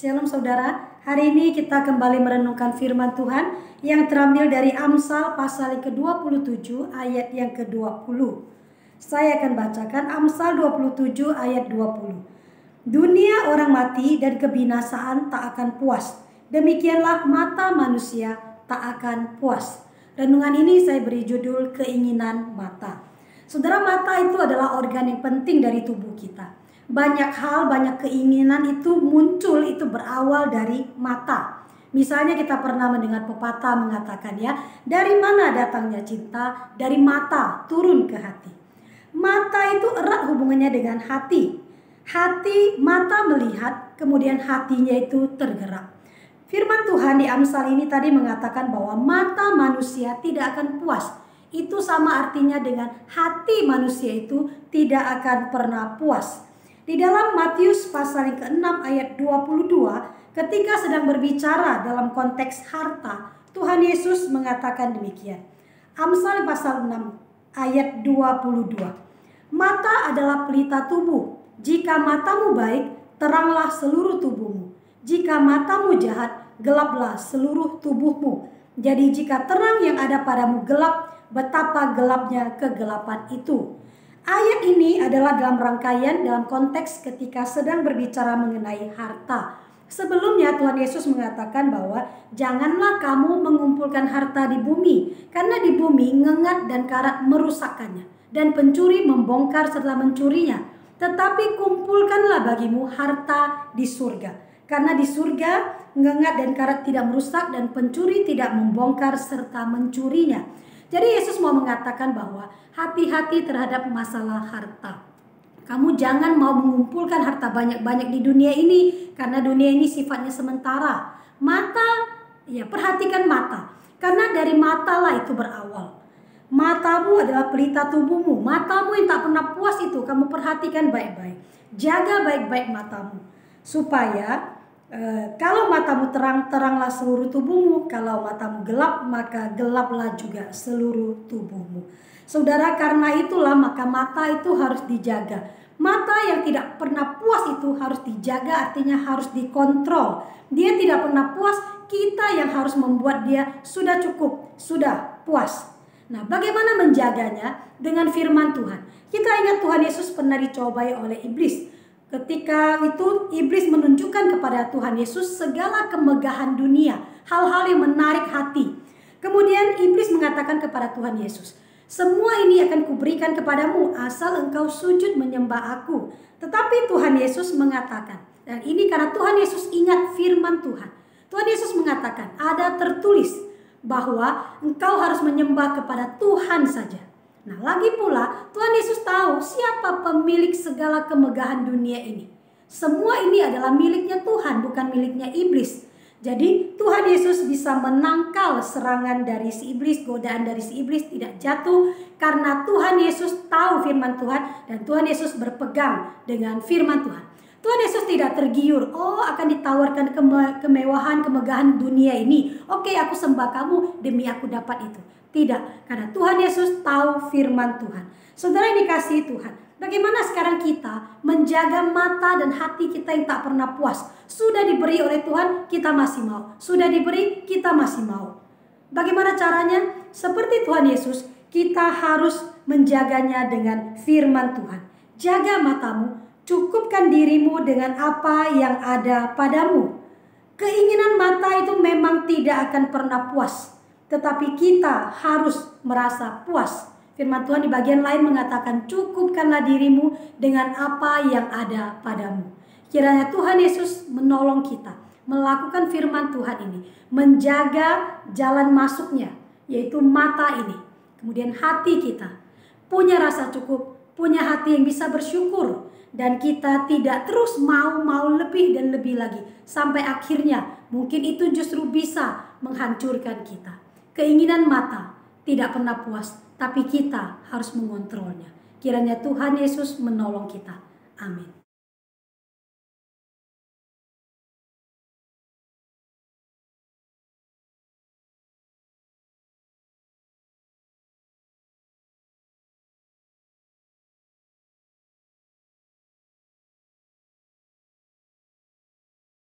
Shalom saudara, hari ini kita kembali merenungkan firman Tuhan yang terambil dari Amsal pasal ke-27 ayat yang ke-20. Saya akan bacakan Amsal 27 ayat 20. Dunia orang mati dan kebinasaan tak akan puas. Demikianlah mata manusia tak akan puas. Renungan ini saya beri judul keinginan mata. Saudara, mata itu adalah organ yang penting dari tubuh kita. Banyak hal, banyak keinginan itu muncul, itu berawal dari mata. Misalnya kita pernah mendengar pepatah mengatakan ya, dari mana datangnya cinta? Dari mata turun ke hati. Mata itu erat hubungannya dengan hati. Mata melihat, kemudian hatinya itu tergerak. Firman Tuhan di Amsal ini tadi mengatakan bahwa mata manusia tidak akan puas. Itu sama artinya dengan hati manusia itu tidak akan pernah puas. Di dalam Matius pasal yang ke-6 ayat 22, ketika sedang berbicara dalam konteks harta, Tuhan Yesus mengatakan demikian. Amsal pasal 6 ayat 22. Mata adalah pelita tubuh. Jika matamu baik, teranglah seluruh tubuhmu. Jika matamu jahat, gelaplah seluruh tubuhmu. Jadi jika terang yang ada padamu gelap, betapa gelapnya kegelapan itu. Ayat ini adalah dalam rangkaian dalam konteks ketika sedang berbicara mengenai harta. Sebelumnya Tuhan Yesus mengatakan bahwa janganlah kamu mengumpulkan harta di bumi, karena di bumi ngengat dan karat merusakkannya, dan pencuri membongkar serta mencurinya. Tetapi kumpulkanlah bagimu harta di surga, karena di surga ngengat dan karat tidak merusak dan pencuri tidak membongkar serta mencurinya. Jadi Yesus mau mengatakan bahwa hati-hati terhadap masalah harta. Kamu jangan mau mengumpulkan harta banyak-banyak di dunia ini, karena dunia ini sifatnya sementara. Mata, ya perhatikan mata, karena dari mata lah itu berawal. Matamu adalah pelita tubuhmu. Matamu yang tak pernah puas itu kamu perhatikan baik-baik. Jaga baik-baik matamu, supaya kalau matamu terang, teranglah seluruh tubuhmu. Kalau matamu gelap, maka gelaplah juga seluruh tubuhmu. Saudara, karena itulah maka mata itu harus dijaga. Mata yang tidak pernah puas itu harus dijaga, artinya harus dikontrol. Dia tidak pernah puas, kita yang harus membuat dia sudah cukup, sudah puas. Nah, bagaimana menjaganya? Dengan firman Tuhan. Kita ingat Tuhan Yesus pernah dicobai oleh iblis. Ketika itu iblis menunjukkan kepada Tuhan Yesus segala kemegahan dunia, hal-hal yang menarik hati. Kemudian iblis mengatakan kepada Tuhan Yesus, semua ini akan kuberikan kepadamu asal engkau sujud menyembah aku. Tetapi Tuhan Yesus mengatakan, dan ini karena Tuhan Yesus ingat firman Tuhan. Tuhan Yesus mengatakan, ada tertulis bahwa engkau harus menyembah kepada Tuhan saja. Nah, lagi pula Tuhan Yesus tahu siapa pemilik segala kemegahan dunia ini. Semua ini adalah miliknya Tuhan, bukan miliknya iblis. Jadi Tuhan Yesus bisa menangkal serangan dari si iblis, godaan dari si iblis tidak jatuh, karena Tuhan Yesus tahu firman Tuhan dan Tuhan Yesus berpegang dengan firman Tuhan. Tuhan Yesus tidak tergiur, akan ditawarkan kemewahan, kemegahan dunia ini. Oke, aku sembah kamu demi aku dapat itu. Tidak, karena Tuhan Yesus tahu firman Tuhan. Saudara yang dikasihi Tuhan, bagaimana sekarang kita menjaga mata dan hati kita yang tak pernah puas? Sudah diberi oleh Tuhan, kita masih mau. Sudah diberi, kita masih mau. Bagaimana caranya? Seperti Tuhan Yesus, kita harus menjaganya dengan firman Tuhan. Jaga matamu, cukupkan dirimu dengan apa yang ada padamu. Keinginan mata itu memang tidak akan pernah puas, tetapi kita harus merasa puas. Firman Tuhan di bagian lain mengatakan, cukupkanlah dirimu dengan apa yang ada padamu. Kiranya Tuhan Yesus menolong kita melakukan firman Tuhan ini, menjaga jalan masuknya, yaitu mata ini. Kemudian hati kita punya rasa cukup, punya hati yang bisa bersyukur, dan kita tidak terus mau lebih dan lebih lagi, sampai akhirnya mungkin itu justru bisa menghancurkan kita. Keinginan mata tidak pernah puas, tapi kita harus mengontrolnya. Kiranya Tuhan Yesus menolong kita. Amin.